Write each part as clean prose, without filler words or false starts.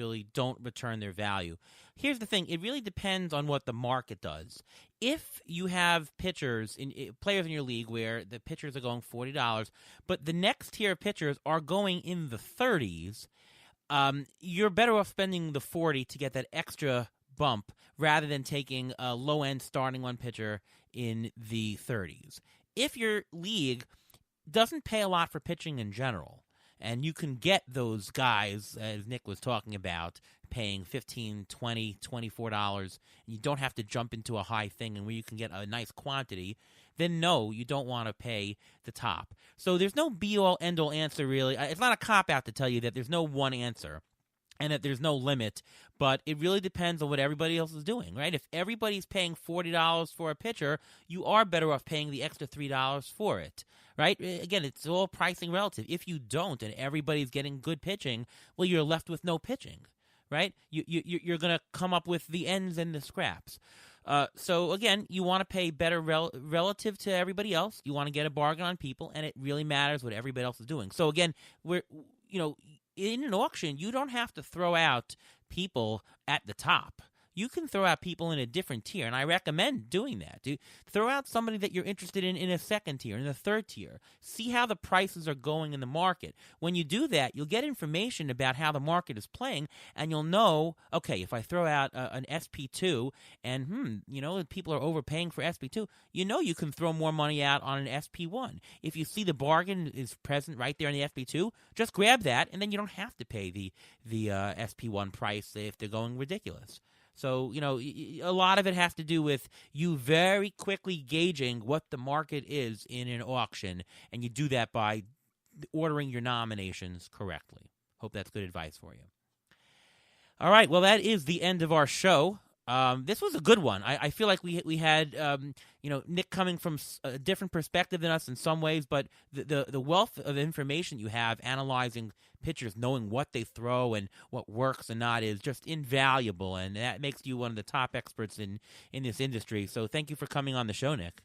really don't return their value. Here's the thing. It really depends on what the market does. If you have players in your league where the pitchers are going $40, but the next tier of pitchers are going in the 30s, you're better off spending the $40 to get that extra bump rather than taking a low-end starting one pitcher in the 30s. If your league doesn't pay a lot for pitching in general, and you can get those guys, as Nick was talking about, paying $15, $20, $24, and you don't have to jump into a high thing and where you can get a nice quantity, then no, you don't want to pay the top. So there's no be-all, end-all answer, really. It's not a cop-out to tell you that there's no one answer and that there's no limit, but it really depends on what everybody else is doing, right? If everybody's paying $40 for a pitcher, you are better off paying the extra $3 for it, right? Again, it's all pricing relative. If you don't and everybody's getting good pitching, well, you're left with no pitching, right? You're going to come up with the ends and the scraps. So, again, you want to pay better relative to everybody else. You want to get a bargain on people, and it really matters what everybody else is doing. So, again, in an auction, you don't have to throw out people at the top. You can throw out people in a different tier, and I recommend doing that. Throw out somebody that you're interested in a second tier, in a third tier. See how the prices are going in the market. When you do that, you'll get information about how the market is playing, and you'll know, okay, if I throw out an SP2 and, people are overpaying for SP2, you can throw more money out on an SP1. If you see the bargain is present right there in the SP2, just grab that, and then you don't have to pay the SP1 price if they're going ridiculous. So, a lot of it has to do with you very quickly gauging what the market is in an auction, and you do that by ordering your nominations correctly. Hope that's good advice for you. All right, well, that is the end of our show. This was a good one. I feel like we had Nick coming from a different perspective than us in some ways, but the wealth of information you have analyzing pitchers, knowing what they throw and what works and not is just invaluable, and that makes you one of the top experts in this industry. So thank you for coming on the show, Nick.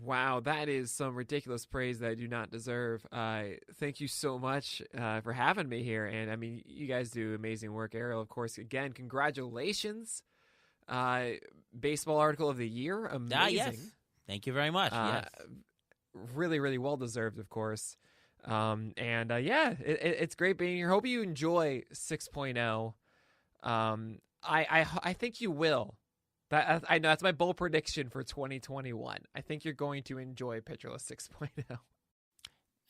Wow, that is some ridiculous praise that I do not deserve. Thank you so much for having me here, and I mean, you guys do amazing work. Ariel, of course, again, congratulations. Baseball article of the year, amazing. Yes. Thank you very much. Yes. Really, really well deserved, of course. It's great being here. Hope you enjoy 6.0. I think you will. I know that's my bold prediction for 2021. I think you're going to enjoy Pitcherless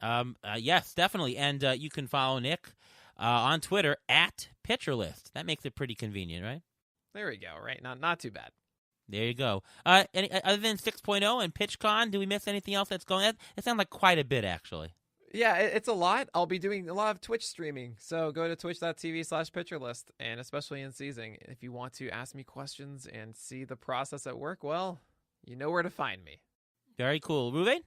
6.0. Yes, definitely. And you can follow Nick on Twitter at Pitcherlist. That makes it pretty convenient, right? There we go, right? Not too bad. There you go. Other than 6.0 and PitchCon, do we miss anything else that's going on? It sounds like quite a bit, actually. Yeah, it's a lot. I'll be doing a lot of Twitch streaming. So go to twitch.tv/pitcherlist, and especially in season, if you want to ask me questions and see the process at work, well, you know where to find me. Very cool. Ruven?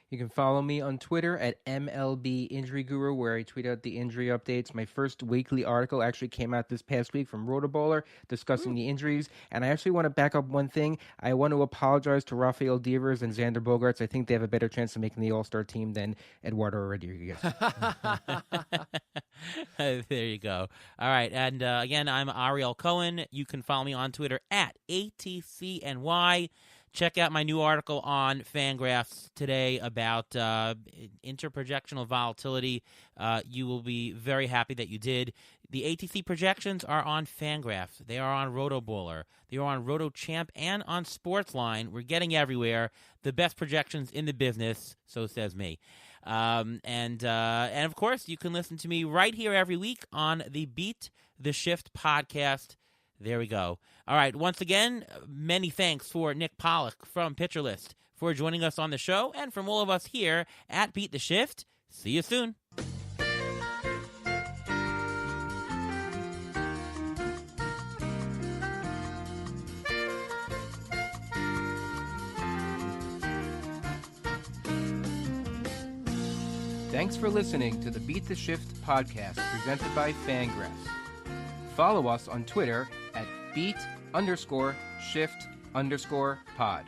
You can follow me on Twitter at MLB Injury Guru, where I tweet out the injury updates. My first weekly article actually came out this past week from Rotoballer discussing the injuries. And I actually want to back up one thing. I want to apologize to Rafael Devers and Xander Bogaerts. I think they have a better chance of making the All-Star team than Eduardo Rodriguez. There you go. All right. And again, I'm Ariel Cohen. You can follow me on Twitter at ATCNY. Check out my new article on Fangraphs today about interprojectional volatility. You will be very happy that you did. The ATC projections are on Fangraphs. They are on Rotoballer. They are on RotoChamp and on Sportsline. We're getting everywhere. The best projections in the business, so says me. And of course, you can listen to me right here every week on the Beat the Shift podcast. There we go. All right. Once again, many thanks for Nick Pollack from Pitcherlist for joining us on the show, and from all of us here at Beat the Shift. See you soon. Thanks for listening to the Beat the Shift podcast presented by Fangraphs. Follow us on Twitter at beat_shift_pod.